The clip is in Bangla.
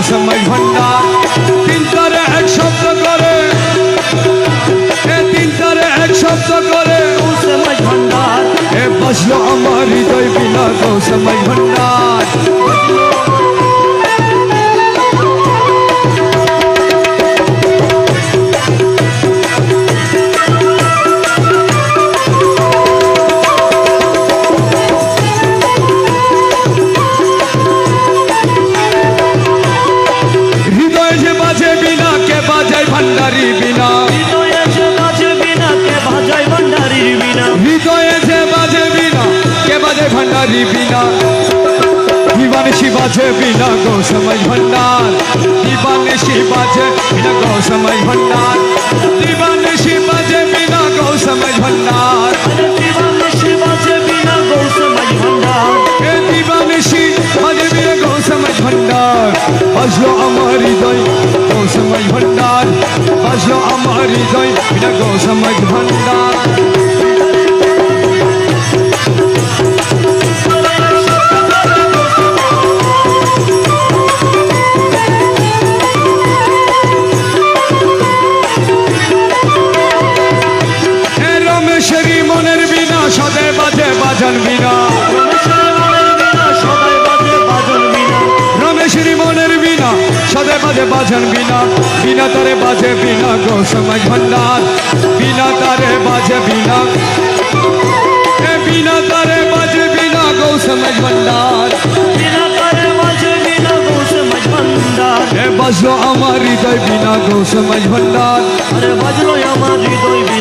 সময় ভান্ডার তিন তারে এক শব্দ করে তিন তারে এক শব্দ করে সময় ভান্ডার বসলো আমার হৃদয় বিনা গো সময় ভান্ডার ভান্ডারি বিনা হৃদয়ে যে বাজে বিনা কে বাজায় ভান্ডারির বিনা হৃদয়ে যে বাজে বিনা কে বাজে ভান্ডারি বিনা দিবানিশি বাজে বিনা গো সময় ভান্ডার দিবানিশি বাজে বিনা গো সময় ভান্ডার দিবানিশি বাজে বিনা গো সময় ভান্ডার দিবানিশি বাজে বিনা গো সময় ভান্ডার দিবানিশি বাজে বিনা গো সময় ভান্ডার বাজলো আমার হৃদয় গো সময় ভান্ডার বাজলো আমার হৃদয় বিনা গো সময় ভান্ডার রমেশেরই মনের বিনা সদে বাজে বাজন বিনা রমেশেরই মনের বিনা সদে বাজে বাজন বিনা বিনা তারে বাজে বিনা গো সময় ভান্ডার বিনা তারে বাজে বিনা বিনা তারে বাজে বিনা গো সময় ভান্ডার বিনা তারে বাজে বিনা গো সময় ভান্ডার বাজলো আমার হৃদয় বিনা গো সময় ভান্ডার আরে বাজলো আমার হৃদয়